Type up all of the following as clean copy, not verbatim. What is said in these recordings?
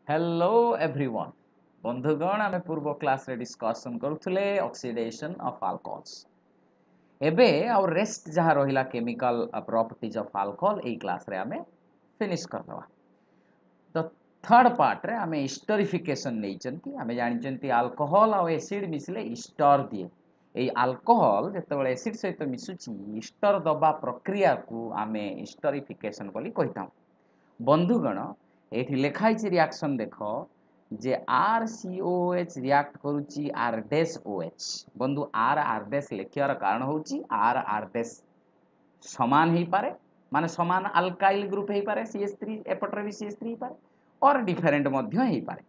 Hello everyone बंधुगण आम पूर्व क्लास रे डिस्कशन करुले ऑक्सीडेशन ऑफ अल्कोहल्स एबे आउ रेस्ट जहाँ रहिला chemical properties of alcohol A class रे आमे फिनिश करदवा। तो थर्ड पार्ट रे आमे स्टरिफिकेशन नैचंती आमे जानिचंती अल्कोहल आ एसिड मिसले स्टर दिए। এই अल्कोहल যেতବେଳେ एसिड सहित मिसुची स्टर दबा प्रक्रिया को आमे स्टरिफिकेशन बोली कहिताम। बंधुगण एठी लेखाई रिएक्शन देख जे RCOH रिएक्ट करुची R डैश OH। बंधु R डैश लिखियार कारण होची R डैश समान ही पारे माने समान अल्काइल ग्रुप ही पारे CH3 एपटर भी CH3 ही पारे और डिफरेंट मध्य ही पारे।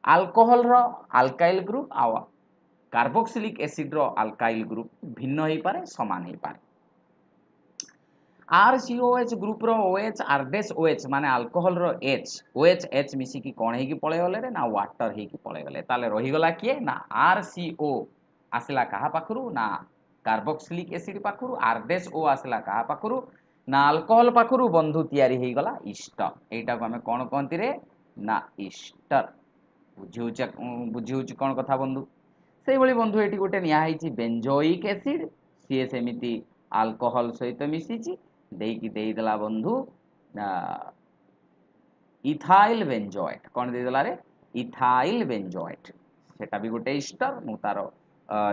अल्कोहल रो अल्काइल ग्रुप आ कार्बोक्सिलिक एसिड रो अल्काइल ग्रुप भिन्न ही पारे समान ही पारे। RCOH ग्रुप रो OH R डैश OH माने अल्कोहल रो H OH H मिसी की कोन हे की पळे गले रे ना वाटर हे की पळे गले ताले रही गला किए ना RCO आसला कहा पाखरु ना कार्बोक्सिलिक एसिड पाखरु R डैश O आसला कहा पाखरु ना अल्कोहल पाखरु बंधु तयारी हे गला ईस्टर। एटा को हमें कोन कोंती रे ना ईस्टर। बुझिउच कोन कथा बंधु सेही भली बंधु एटी गोटे निया हेची बेंजोइक एसिड सीए सेमिति अल्कोहल सहित मिसिची देकी देइदला बंधु इथाइल बेंजोएट कौन देइदला रे इथाइल बेंजोएट सेटा भी गोटे ईस्टर मु तार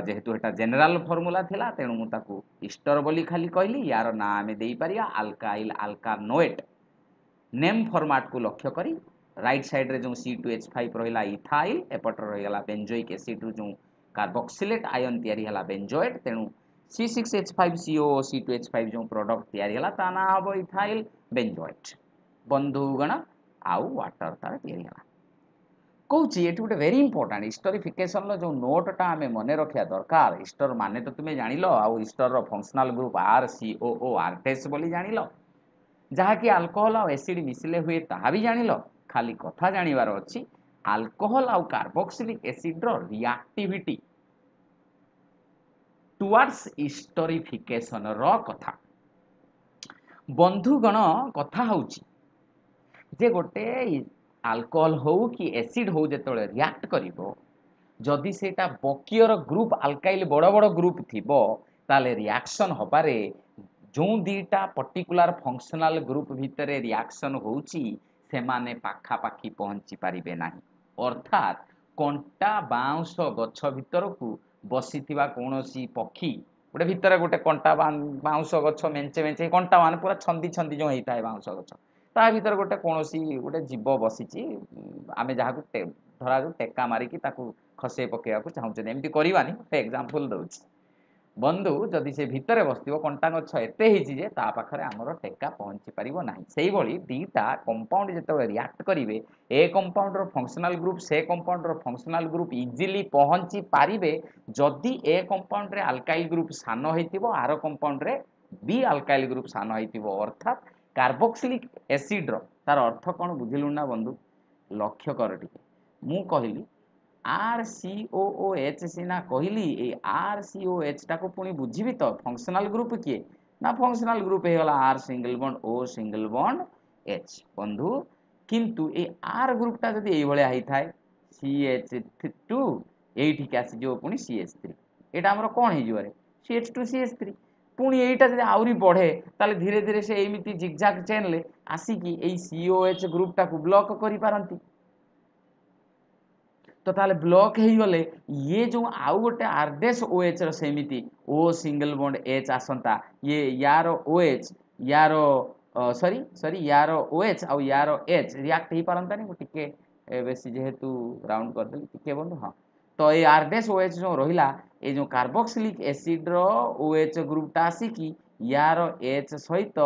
जेहेतु एटा जनरल फार्मूला थिला तेणु मु ताकू ईस्टर बोली खाली कहली यार ना आमे देई परिया अल्काइल अल्कानोएट नेम फॉर्मेट को लक्ष्य करी राइट साइड रे जो C2H5 रहिला इथाइल एपटर रहिला बेंजोइक एसिड जो कार्बोक्सिलेट आयन तयारी हला बेंजोएट तेणु C6H5CO C2H5 जो प्रोडक्ट तयारी हला ता ना हबो इथाइल बेंजोएट। बंधुगण आउ वाटर तार तयारी हला कहूची एठी गोटे वेरी इंपोर्टेंट हिस्टोरिफिकेशन लो जो नोट टा हमें मने रखिया दरकार। हिस्टर माने तो तुमे जानिलो आउ हिस्टर रो functional group RCOO R dash बोली जानिलो जहा कि अल्कोहल और एसिड मिसले हुए ताहा भी जानिलो खाली कथा जानिबार अछि अल्कोहल और कार्बोक्सिलिक एसिड रो रिएक्टिविटी टुवर्ड्स हिस्टोरिफिकेशन रो कथा। बंधुगण कथा होउची जे गोटे अल्कोहल हो कि एसिड हो जेतोले रिएक्ट करिवो जदि सेटा बकियर ग्रुप अल्काइल बड़ बड़ ग्रुप थिबो ताले रिएक्शन होबारे जो दीटा पर्टिकुलर फंक्शनल ग्रुप भितरे रिएक्शन होउची सेमाने पाखा पाखी पहुंची पारिबे नाही। अर्थात कंटा बाउंस गछ भितर को बसीथिबा कोनोसी पक्षी गोटे भितर गोटे कंटा बाउंस गछ मेंचे मेंचे कंटा मान पूरा छंदी छंदी जो हेता है बाउंस गछ ता भितर गोटे कोनोसी गोटे जीव बसीची आमे जहा को धरा जो टेका मारी की ताकू खसे पकेया को चाहू छे एमती करबानी गोटे एग्जांपल दउची। बंधु जदि से भितर बसथिबो कंटा गछ एते हिची जे ता पाखरे हमर टेका पहुंची परिबो नाही। सेही भली दीटा कंपाउंड जेते रिएक्ट करिवे ए कंपाउंड रो फंक्शनल ग्रुप से कंपाउंड रो फंक्शनल ग्रुप इजीली पहुंची पारिबे जदि ए कंपाउंड रे अल्काइल ग्रुप सानो हेतिबो आर कंपाउंड रे बी अल्काइल ग्रुप सानो हेतिबो। अर्थात कार्बोक्सिलिक एसिड रो तार अर्थ कोन बुझिलु ना बंधु लक्ष्य कर टिके मु कहिली RCOOH सिना कहली ए RCOH टाको पुणी बुझिबी तो फंक्शनल ग्रुप किए ना फंक्शनल ग्रुप हे गला R single bond O single bond H बंधु किंतु ए R ग्रुप टा जदी एई भलिया हेई थाए CH2 एठी के आसी जो पुणी CH3 एटा हमर कोन हे जिवरे CH2 CH3 पुणी एटा जदी आउरी बढ़े ताले धीरे धीरे से एमिति जिगजैग चेन ले आसी की एई COH ग्रुप टाको ब्लॉक करि पारंती। तो ताले ब्लॉक हे गले ये जो आउ गोटे R डैश OH रो सेमिति O सिंगल बॉन्ड H आसंता ये यार OH यार सॉरी यार OH आ यार H रिएक्ट ही पारंता नहीं टिके बेसी जेहेतु राउंड कर देली टिके बंधु। हां तो ये R डैश OH जो रहिला ए जो कार्बोक्सिलिक एसिड रो OH ग्रुप ता आसी की यार H सहित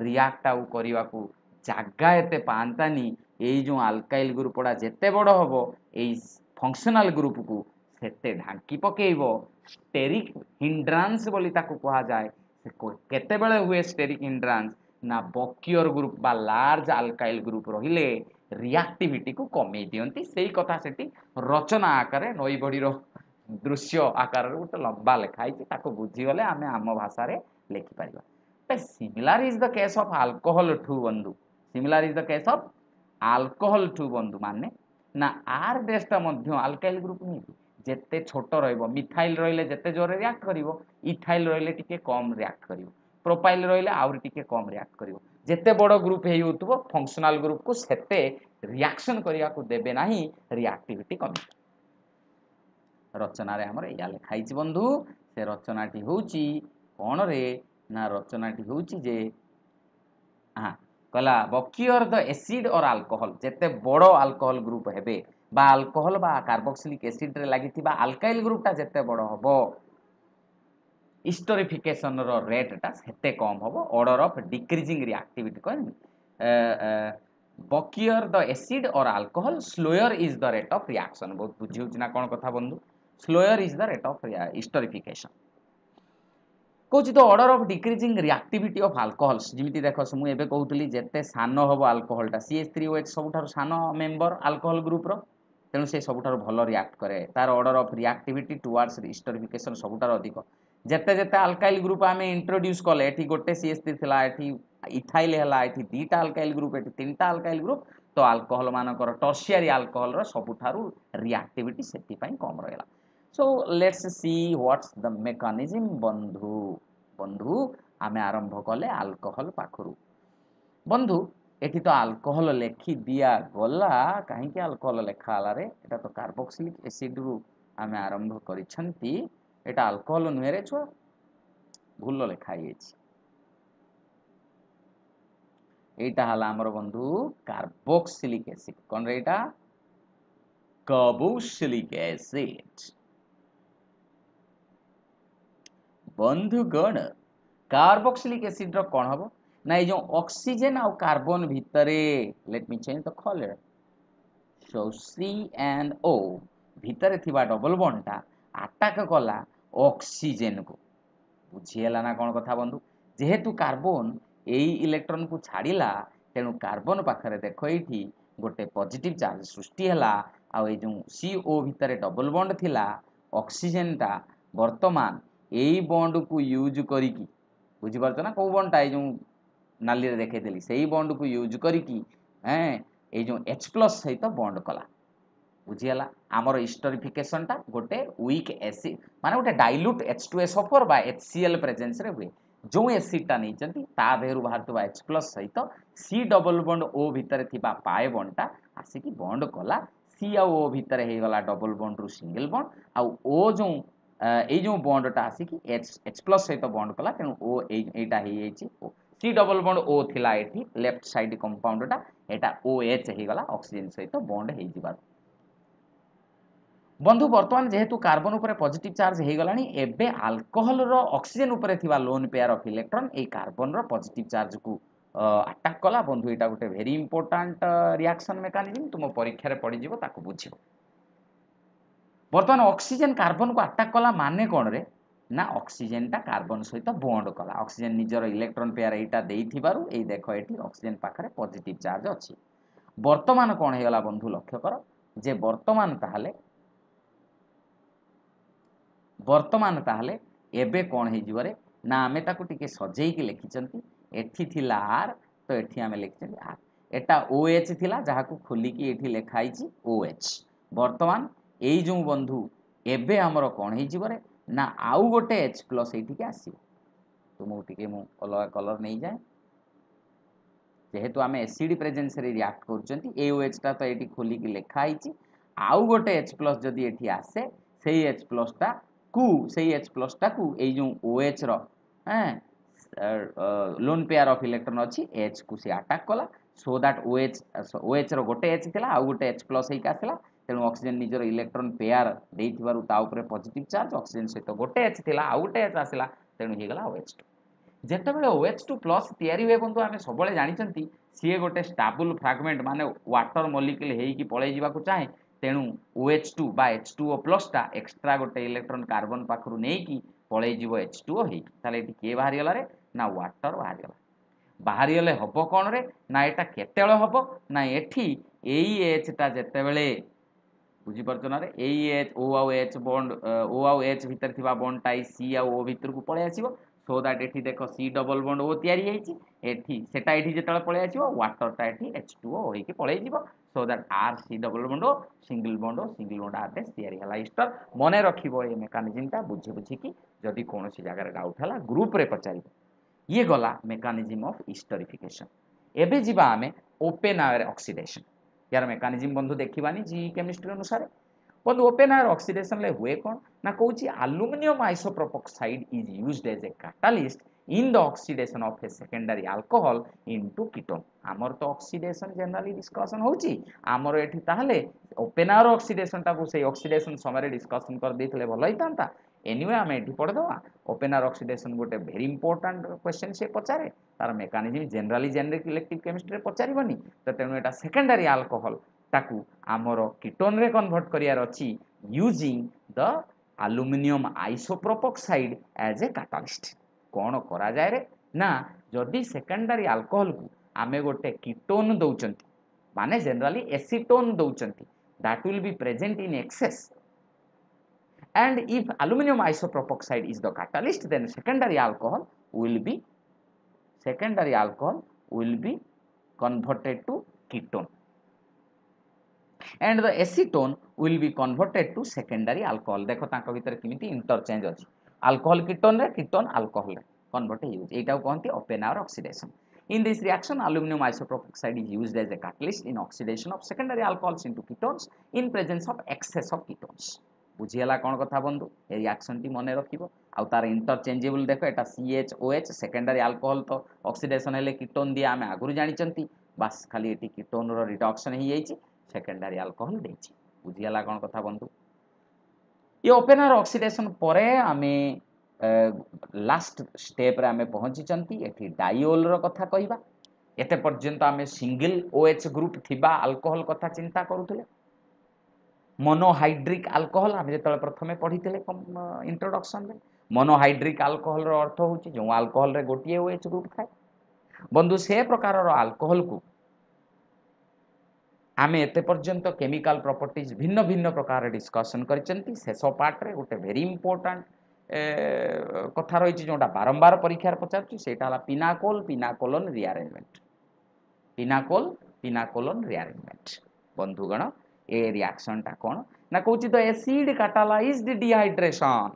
रिएक्ट आउ करिवा को जागा एते पांतानी ए जो अल्काइल ग्रुपडा जेते बड़ हबो ए फंक्शनल ग्रुप को सेते ढांकी पकेइबो स्टेरिक हिंड्रांस बोली ताको कहा जाए से केते बेले हुए स्टेरिक हिंड्रांस ना बकियर ग्रुप बा लार्ज अल्काइल ग्रुप रहिले रिएक्टिविटी को कमे दियंती सेही कथा सेठी रचना आकार नई बॉडी रो दृश्य आकार रो गोटे लंबा लेखाई ताको बुझी गले आमे आम भाषा रे लेखि परिबा। Similar is the case of alcohol too बंधु similar is the case of alcohol too बंधु माने ना आर डैशटा मध्य अल्काइल ग्रुप नहीं जेते छोट रहिबो मिथाइल रहिले जेते जोरे रिएक्ट करिवो इथाइल रहिले टिके कम रिएक्ट करिवो प्रोपाइल रहिले आउर टिके कम रिएक्ट करिवो जेते बड़ ग्रुप हेइ होतबो फंक्शनल ग्रुप को सेते रिएक्शन करिया को देबे नाही रिएक्टिविटी कमी रचना रे हमर या लिखाई छि बंधु से रचनाटी होउची कोन रे ना रचनाटी होउची जे हाँ कहला बकियर द एसिड और अल्कोहल जेते बड़ अल्कोहल ग्रुप हेबे बा अल्कोहल बा कार्बोक्सिलिक एसिड रे लागिथिबा अल्काइल ग्रुपटा जेते बड़ हबो हिस्टोरिफिकेशन रो रेटटा सेते कम हबो ऑर्डर ऑफ डिक्रीजिंग रिएक्टिविटी कहनी बकियर द एसिड और alcohol slower is the rate of reaction बहुत बुझी होची ना कोन कथा बंधु slower is the rate of esterification कौच तो order of decreasing reactivity of alcohols जिमिति देखो मु एबे कहउतली जेते सान हबो अल्कोहलटा CH3OH सबुठार सान मेंबर अल्कोहल ग्रुप रो तेणु से सबुठार भलो रिएक्ट करे तार ऑर्डर ऑफ रिएक्टिविटी टुवर्ड्स हिस्टोरिफिकेशन सबुठार अधिक जेते जेते अल्काइल ग्रुप आमे इंट्रोड्यूस कले एठी गोटे CH3 थिला एठी इथाइल हला एठी दीटा अल्काइल ग्रुप एठी तीनटा अल्काइल ग्रुप तो अल्कोहल मानकर टर्शियरी अल्कोहल रो सबुठार रिएक्टिविटी सेति पई कम रहला So let's see what's the mechanism बंधु आमे आरंभ कले अल्कोहल पाखरु बंधु एठी तो अल्कोहल लेखि दिया गला काहे कि अल्कोहल लेखा आला रे एटा तो कार्बोक्सिलिक एसिड रु आमे आरंभ करिसंती एटा अल्कोहल नुहे रे छुआ भूल लेखा आइछि एटा हला हमर बंधु कार्बोक्सिलिक एसिड कोन रे एटा कार्बोक्सिलिक एसिड बंधुगण कार्बोक्सिलिक एसिड रो कोन हबो ना ए जो ऑक्सीजन और कार्बन भितरे let me change the colour so CNO भितरे थिबा डबल बॉन्डटा अटैक कला ऑक्सीजन को बुझिएला ना कोन कथा बंधु जेहेतु कार्बन एई इलेक्ट्रॉन को छाड़िला तेनु कार्बन पाखरे देखो एठी गोटे पॉजिटिव चार्ज सृष्टि हला आ ए जो CO भितरे डबल बॉन्ड थिला ऑक्सीजन टा वर्तमान एई बॉन्ड को यूज करिकी बुझी पारछ ना को बॉन्डटा ए जो नाली रे देखे देली सेही बॉन्ड को यूज करिकी ए जो H+ सहित बॉन्ड कला बुझिएला आमर हिस्टोरिफिकेशन टा गोटे वीक एसिड माने गोटे डाइल्यूट H2SO4 बा HCl प्रेजेंस रे हुए जो एसिड टा नै चंती ता देहरु बाहरतबा H+ सहित C डबल बॉन्ड O भितरे थिबा पाए बॉन्ड टा आसी की बॉन्ड कला C आ O भितरे हे गला डबल बॉन्ड रु सिंगल बॉन्ड आ O जो ए जो बॉन्डटा आसी कि H+ सहित बॉन्ड कला तेनु O एटा हे जाइछि C डबल बॉन्ड O थिला एठी लेफ्ट साइड कंपाउंडटा एटा OH हे गला ऑक्सीजन सहित बॉन्ड हे जिबा बंधु वर्तमान जेहेतु कार्बन उपरे पॉजिटिव चार्ज हे गलानी एबे अल्कोहल रो ऑक्सीजन उपरे थिबा लोन पेयर ऑफ इलेक्ट्रॉन ए कार्बन रो पॉजिटिव चार्ज को अटैक कला बंधु एटा गोटे वेरी इंपोर्टेंट रिएक्शन मेकानिज्म तुम परीक्षा रे पड़ी जिवो ताको बुझियो वर्तमान ऑक्सीजन कार्बन को अटैक कला माने कोन रे ना ऑक्सीजन टा कार्बन सहित बॉन्ड कला ऑक्सीजन निजर इलेक्ट्रॉन पेयर एटा देई थिबारु ए देखो एठी ऑक्सीजन पाखरे पॉजिटिव चार्ज अछि वर्तमान कोन हे गला बंधु लक्ष्य कर जे वर्तमान ताहले एबे कोन हे जिवरे ना आमे ताकू टिके सजेई के लिखिचंती एठी थिला आर तो एठी आमे लिखिचंती आर एटा OH थिला जहा को खोली की एठी लिखाई छि OH वर्तमान एई जो बंधु एबे हमरो कोन हे जिवरे ना आउ गोटे H+ एठी के आसी तो मो टिके मो अलग कलर नै जाय जेहेतु आमे एसिड प्रेजेंस रे रिएक्ट करचंती AOH ता तो एठी खोली की लिखाई छि आउ गोटे H+ जदी एठी आसे सेही H+ ता कु सेही H+ टा कु ए जो OH रो लोन पेयर ऑफ इलेक्ट्रॉन अछि H को से अटैक कला सो दैट OH रो गोटे H थिला आ गोटे H+ हेका आसला तेनु ऑक्सीजन निजर इलेक्ट्रॉन पेयर देइथिबारु ता ऊपर पॉजिटिव चार्ज ऑक्सीजन सहित गोटे H थिला आ गोटे H आसला तेनु हे गला OH2 जेतेबेले OH2+ तयारी होय बंधु आमे सबले जानि चंती सीए गोटे स्टेबल फ्रैगमेंट माने वाटर मॉलिक्यूल हेई पळै जिबा को चाहे तेणु OH2 बा H2O+ टा एक्स्ट्रा गोटे इलेक्ट्रॉन कार्बन पाखरु नै की पळै जिवो H2O हेई ताले एठी के बाहरी गला रे ना वाटर बाहरी गला बाहरी गले हबो कोन रे ना एटा केतेळे हबो ना एठी एई H टा जेतेबेले बुझी परछ ना रे एई H O आ H बॉन्ड O आ H भीतर थिबा बॉन्ड टाई C आ O भीतर को पळै आसीबो सो दैट एठी देखो सी डबल बॉन्ड ओ तैयारी होईची एठी सेटा एठी जेतले पळे आसीबो वाटर टा एठी H2O होईकी पळे जीवो so that R C double bond O single bond R base तैयारी हला ईस्टर मने रखिबो ए मेकानिज्म टा बुझी बुझी की जदी कोनोसी जगह रे डाउट हला ग्रुप रे पचारिबो ये गला मेकानिज्म ऑफ ईस्टरिफिकेशन एबे जीवा आमे ओपन आयर ऑक्सीडेशन यार मेकानिज्म बंधु देखिबानी जी केमिस्ट्री अनुसार बंधु ओपन आयर ऑक्सीडेशन ले हुए कोन ना कहूँ aluminium isopropyl is used as a catalyst in the oxidation of a secondary alcohol into ketone आमर तो ऑक्सीडेशन जनरली डिस्कशन होची आमर एठी ताहले ओपन आयर ऑक्सीडेशन टाको से ऑक्सीडेशन समय डिस्कशन कर देथिले भलो हितांता एनीवे आमे एठी पढ दवा ओपन आयर ऑक्सीडेशन गोटे वेरी इंपोर्टेंट क्वेश्चन से पचारे तार mechanism generally generic electric chemistry रे पचारिबनी तो तेनु एटा सेकेंडरी अल्कोहल ताकू आमर कीटोन रे कन्वर्ट करियार अछि using the aluminium isopropoxide as a catalyst कौन करा जाए रे ना जदि सेकेंडरी अल्कोहल को आमे गोटे कीटोन दउचंती माने जनरली एसीटोन दउचंती that will be present in excess and if aluminum isopropoxide is the catalyst then secondary alcohol will be converted to ketone and the acetone will be converted to secondary alcohol देखो तांको भीतर किमिति interchange अछि alcohol ketone alcohol रे convert हे use एटा कहंती Oppenauer oxidation in this reaction aluminum isopropoxide is used as a catalyst in oxidation of secondary alcohols into ketones in presence of excess of ketones बुझियला कोन कथा बंधु ए reaction T मने रखिबो आ तार interchangeable देखो एटा CHOH secondary alcohol तो oxidation हेले ketone दिया आमे आगुरु जानि चंती बस खाली एटी कीटोन रो रिडक्शन ही जाईची सेकेंडरी अल्कोहल देछि बुझियला कोन कथा बंधु ये ओपनर ऑक्सीडेशन परे आमे लास्ट स्टेप रे आमे पहुंची चंती एठी डाइओल रो कथा कहिबा एते पर्यंत आमे सिंगल OH ग्रुप थिबा अल्कोहल कथा चिंता करूथिले मोनोहाइड्रिक अल्कोहल आमे जेतले प्रथमे पढिथिले इंट्रोडक्शन रे मोनोहाइड्रिक अल्कोहल रो अर्थ होची जो अल्कोहल रे गोटिए OH ग्रुप थाए बंधु से प्रकार रो अल्कोहल को आमे एते पर्यंत केमिकल प्रॉपर्टीज भिन्न भिन्न प्रकार डिस्कशन करचंती शेष पार्ट रे गोटे वेरी इंपोर्टेंट कथा रही जोटा बारंबार परीक्षा पचार सेटा हला पिनाकोल पिनाकोलन रिअरेंजमेंट बंधुगण ए रिएक्शन टा कोन ना कहूची तो एसिड कैटालाइज्ड डिहाइड्रेशन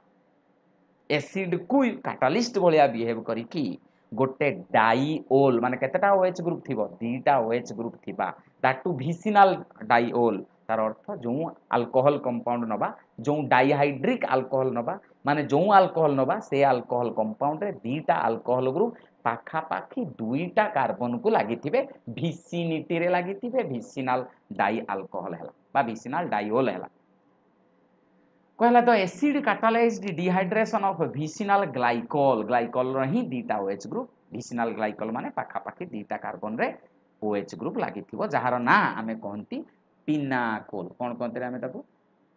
एसिड को कैटालिस्ट भलिया बिहेव करी कि गोटे डाइओल माने केतेटा OH ग्रुप थिबो दीटा OH ग्रुप थिबा दैट टू विसिनल डाइओल तार अर्थ जो अल्कोहल कंपाउंड नबा जो डाइहाइड्रिक अल्कोहल नबा माने जो अल्कोहल नबा से अल्कोहल कंपाउंड रे दीटा अल्कोहल ग्रुप पाखा पाखी दुईटा कार्बन को लागिथिबे विसिनिटी रे लागिथिबे विसिनल डाई अल्कोहल हैला बा विसिनल डाइओल हैला कहला तो acid catalysed dehydration of vicinal glycol रही दीटा OH ग्रुप विसिनल ग्लाइकोल माने पाखा पाखी दीटा कार्बन रे OH ग्रुप लागिथिबो जहार ना आमे कहंती पिनाकोल कोन कहंती आमे ताको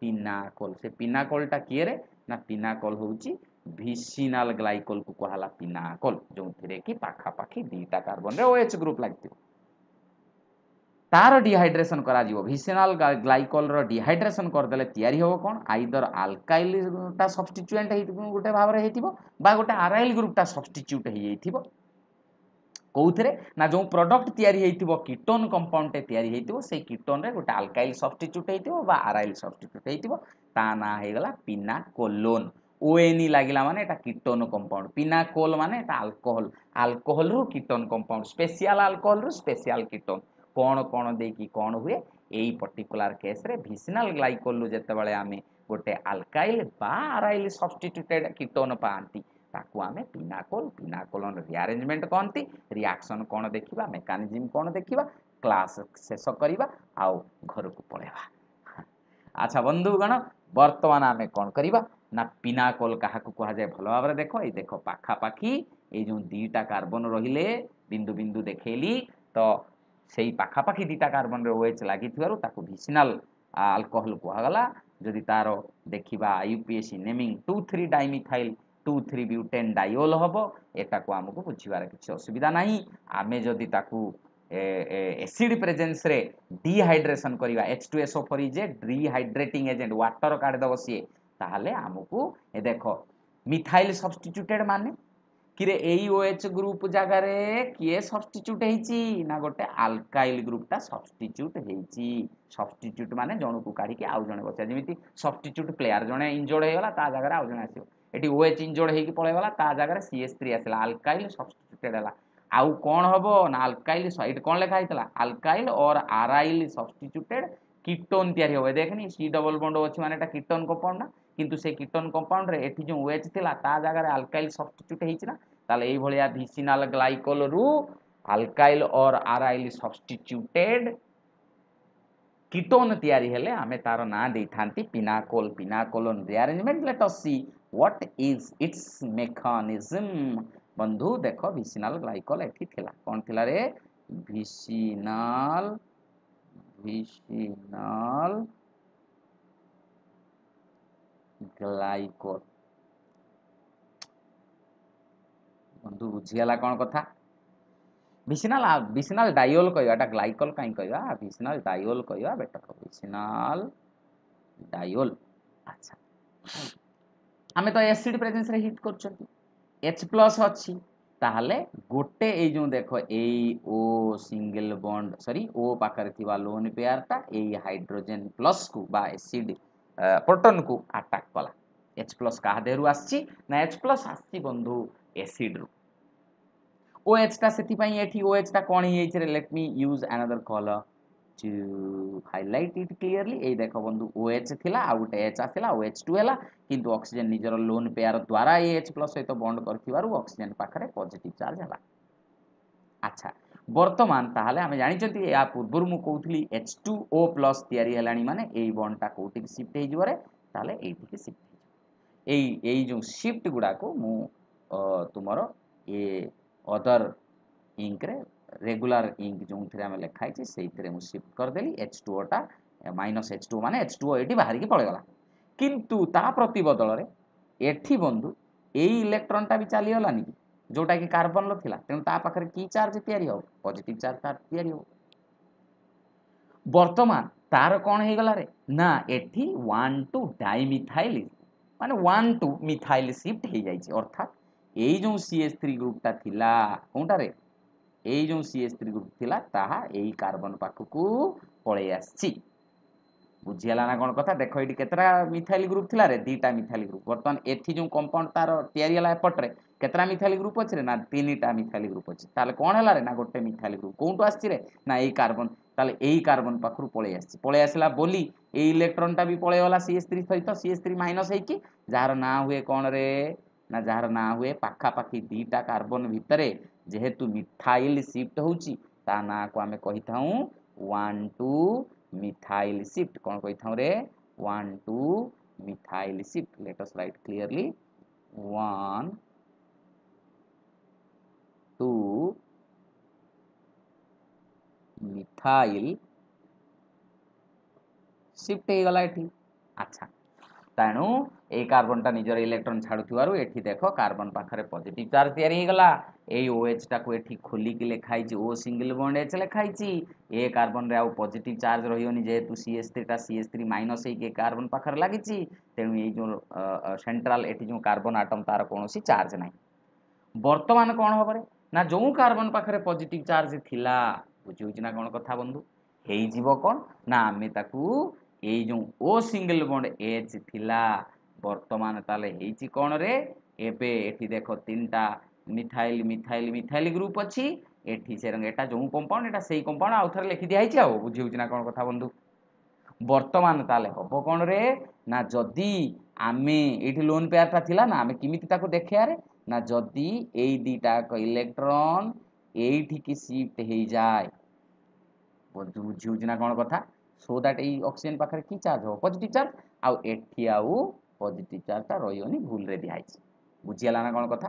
पिनाकोल से पिनाकोल टा किए रे ना पिनाकोल होउची विसिनल ग्लाइकोल को कहला पिनाकोल जो थिरे कि पाखा पाखी दीटा कार्बन रे OH ग्रुप लागिथिबो तार डिहाइड्रेशन करा जीवो विसिनल ग्लाइकोल रो डिहाइड्रेशन कर देले तयारी हो कोन आइदर अल्काइल टा सब्स्टिट्यूएंट हे गोटे भाव रे हेतिबो बा गोटे अराइल ग्रुप टा सब्स्टिट्यूट हे हेतिबो कोउथरे ना जो प्रोडक्ट तयारी हेतिबो कीटोन कंपाउंड टे तयारी हेतिबो से कीटोन रे गोटे अल्काइल सब्स्टिट्यूट हेतिबो बा अराइल सब्स्टिट्यूट हेतिबो ता ना हे गला पिनाकोलोन ओएन लागिला माने एटा कीटोन कंपाउंड पिनाकोल माने एटा अल्कोहल रो कीटोन कंपाउंड स्पेशल अल्कोहल रो स्पेशल कीटोन कौन कौन देकी कौन हुए यही पर्टिकुलर केस रे विसिनल ग्लाइकोल जेते बेले आमे गोटे अल्काइल बा अराइल सब्स्टिट्यूटेड कीटोन पांती ताकू आमे पिनाकोलन रिअरेंजमेंट कहंती रिएक्शन कौन देखिबा मेकानिज्म कौन देखिबा क्लास शेष करिबा आउ घर को पळेबा अच्छा बंधुगण वर्तमान आमे कौन करिबा ना पिनाकोल काहा को कहा जाय भलो भाबरे देखो ए देखो पाखा पाखी ए जो दीटा कार्बन रहिले बिंदु बिंदु देखेली तो सेई पाखा पाखी दीटा कार्बन रे OH लागि थिबारु ताकू विसिनल अल्कोहल कहगला जदि तारो देखिबा IUPAC naming 2,3 dimethyl 2,3 butane diol हबो एटा को हमकु बुझिबार किछि असुविधा नाही आमे जदि ताकू एसिड प्रेजेंस रे डिहाइड्रेशन करिवा H2SO4 is a dehydrating agent water काढ दबो सिए ताहाले हमकु ए देखो मिथाइल सब्स्टिट्यूटेड माने किरे एई OH ग्रुप जगार किए सब्स्टिट्यूट हेची ना गोटे अल्काइल ग्रुपटा सब्स्टिट्यूट हेची सब्स्टिट्यूट माने जणको काढी के आउ जणे बचा जेमिति सब्स्टिट्यूट प्लेयर जणे इंजर्ड हे गला ता जगार आउ जणे आसीयो एटी OH इंजर्ड हेकी पळे गला ता जगार CH3 आसला अल्काइल सब्स्टिट्यूटेड हला आउ कोन हबो ना अल्काइल साइड कोन लेखा हितला अल्काइल और अराइल सब्स्टिट्यूटेड कीटोन तयारी होबे देखनी C डबल बॉन्ड अछि माने एटा कीटोन कंपाउंड ना किंतु से कीटोन कंपाउंड रे एठी जो OH थिला ता जगार अल्काइल सब्स्टिट्यूट हेची ना ताले एई भलिया विसिनाल ग्लाइकोल रु अल्काइल और अराइल सब्स्टिट्यूटेड कीटोन तयारी हेले आमे तार ना देई थांती pinacol pinacolone rearrangement let us see what is its mechanism बंधु देखो विसिनाल ग्लाइकोल एठी थिला कोन थिला रे विसिनाल विसिनाल ग्लाइकोल बंधु बुझीगला कौन कथा विसिनाल विसिनाल डायोल कहवाटा ग्लाइकोल कहीं कहवा विसिनाल डायोल कहवा बेटा विसिनाल डायोल अच्छा आमे तो एसिड प्रेजेंस रे हिट करछंती H प्लस अछि ताहले गोटे ए जो देखो ए ओ सिंगल बॉन्ड सॉरी ओ पाकर थिबा लोन पेयर ता ए हाइड्रोजन प्लस को बा एसिड प्रोटॉन को अटैक कला H प्लस का देरु आछि ना H प्लस आछि बंधु एसिड रु OH टा सेति पई एठी OH टा कोन हियछ रे let me use another colour to highlight it clearly ए देखो बंधु OH थिला आ गुटे H आसिला OH2 हैला किंतु ऑक्सीजन निजर लोन पेयर द्वारा H प्लस सहित बॉन्ड करथिबारु ऑक्सीजन पाखरे पॉजिटिव चार्ज हैला अच्छा वर्तमान ताहले हमें जानि चंती या पूर्वरु मु कहउथली H2O प्लस तयारी हेलानी माने ए बॉन्ड टा कोठी शिफ्ट हे जिवरे ताहले एठी के शिफ्ट एई जो शिफ्ट गुडा को मु तुमरो ए अदर इंक रे रेगुलर इंक जो थरे हम लिखाई छी सेई थरे मु शिफ्ट कर देली H2O टा माइनस H2O माने H2O एटी बाहर की पळे गला किंतु ता प्रति बदल रे एठी बंधु एई इलेक्ट्रॉन टा भी चली गलानी जोटा कि कार्बन लो थिला तेनु ता पाखरे की चार्ज तयारी हो पॉजिटिव चार्ज तार तयारी हो वर्तमान तार कोन हे गला रे ना एठी 1 टू डाइमिथाइल माने 1 टू मिथाइल शिफ्ट हे जाई छी अर्थात एई जो CH3 ग्रुप ता थिला कोनटा रे एई जो CH3 ग्रुप थिला ताहा एई कार्बन पाखकू पळे आछि बुझियाला ना कोन कथा देखो एटी केतरा मिथाइल ग्रुप थिला रे दीटा मिथाइल ग्रुप वर्तमान एठी जो कंपाउंड तार तयारी हला एपट रे केतरा मिथाइल ग्रुप अछि रे ना तीनटा मिथाइल ग्रुप अछि ताले कोन हला रे ना गोटे मिथाइल ग्रुप कोंटू आछि रे ना एई कार्बन ताले एई कार्बन पाखरु पळे आसिला बोली एई इलेक्ट्रॉन टा भी पळे वाला CH3 सहित CH3 माइनस हे कि जार ना हुए कोन रे ना जार ना हुए पाखा पाखी दीटा कार्बन भितरे जेहेतु मिथाइल शिफ्ट होउची ता ना को हमें कहिथाऊ 1 टू मिथाइल शिफ्ट कौन कही था रे 1 two methyl shift let us write clearly 1 two methyl shift हे गला एठी अच्छा ताणु ए कार्बन टा निजर इलेक्ट्रॉन छाडुथिबारु एठी देखो कार्बन पाखरे पॉजिटिव चार्ज तयारी हे गला ए OH टा को एठी खोली कि लेखाई छि O सिंगल बॉन्ड H लेखाई छि ए कार्बन रे आ पॉजिटिव चार्ज रहियोनी जेहेतु CH3 टा CH3 माइनस हे के कार्बन पाखरे लागि छि तेनु ए जो सेंट्रल एठी जो कार्बन एटम तार कोनोसी चार्ज नाही वर्तमान कोन होबरे ना जो कार्बन पाखरे पॉजिटिव चार्ज थिला बुझिउ छि ना कोन कथा बंधु हेई जीवो कोन ना आमे ताकू ए जो O सिंगल बॉन्ड H थिला वर्तमान ताले हेची कोन रे एबे एठी देखो तीनटा मिथाइल मिथाइल मिथाइल ग्रुप अछि एठी से रंग एटा जो कंपाउंड एटा सेही कंपाउंड आ थरे लिखि दिया हिची आ बुझिउ छि ना कोन कथा बंधु वर्तमान ताले हबो कोन रे ना जदी आमे एठी लोन पेयर ता थिला ना आमे किमिति ताको देखिया रे ना जदी एई दीटा को इलेक्ट्रॉन एठी की शिफ्ट हे जाय बुझिउ छि ना कोन कथा सो दैट ए ऑक्सीजन पाखरे की चार्ज हो पॉजिटिव चार्ज आ एठी आउ पॉजिटिव चार्ज ता रहियोनी भूल रे दिया हिची बुझियाला ना कोन कथा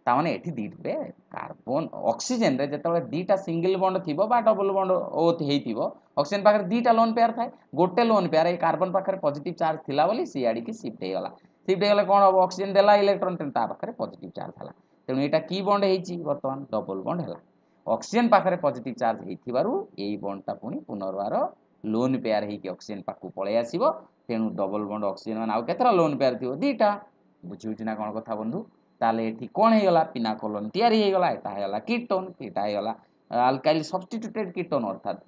ता माने एठी दीटे कार्बन ऑक्सीजन रे जेतबे दीटा सिंगल बॉन्ड थिबो बा डबल बॉन्ड ओ हेइतिबो ऑक्सीजन पाखरे दीटा लोन पेयर थाए गोटे लोन पेयर ए कार्बन पाखरे पॉजिटिव चार्ज थिला बोली सी आडी की शिफ्ट हे गला कोन हो ऑक्सीजन देला इलेक्ट्रॉन तेन ता पाखरे पॉजिटिव चार्ज हला तेनु एटा की बॉन्ड हेइची वर्तमान डबल बॉन्ड हला ऑक्सीजन पाखरे पॉजिटिव चार्ज हेइथिबारु एई बॉन्ड ता पुनी पुनर्वार लोन पेयर हे कि ऑक्सीजन पाखु पळे आसीबो तेनु डबल बॉन्ड ऑक्सीजन मान आउ केतरा लोन पेयर थिबो दीटा बुझिउ छि ना कोन कथा बंधु ताले एठी कोन हे गला पिनाकोलन तयारी हे गला एटा हे गला कीटोन एटा हे गला अल्काइल सब्स्टिट्यूटेड कीटोन अर्थात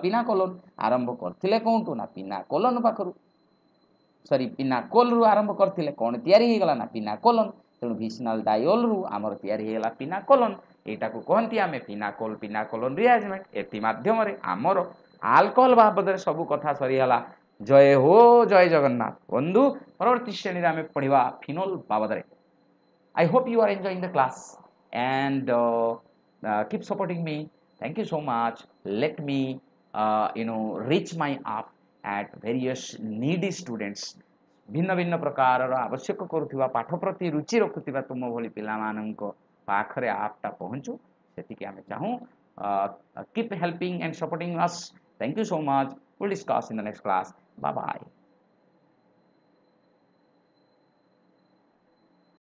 पिनाकोलन आरंभ करथिले कोंटू ना पिनाकोलन पाखरु सॉरी पिनाकोल रु आरंभ करथिले कोन तयारी हे गला ना पिनाकोलन तेणु विसिनल डायोल रु आमर तयारी हे गला पिनाकोलन एटा को कहंती आमे पिनाकोलन रिएरेंजमेंट एति माध्यम रे आमर अल्कोहल बाबद सब कथा सरी हला जय हो जय जगन्नाथ बंधु परवर्ती श्रेणी रे आमे पढिबा फिनोल बाबद रे I hope you are enjoying the class and keep supporting me. Thank you so much. Let me, reach my up at various needy students. भिन्न भिन्न प्रकार आवश्यक करुवा पाठ प्रति रुचि रखुवा तुम भली पिलामानंको पाखरे आपटा पहुँचू सेतिके आमे चाहूँ keep helping and supporting us. Thank you so much. We'll discuss in the next class. Bye bye.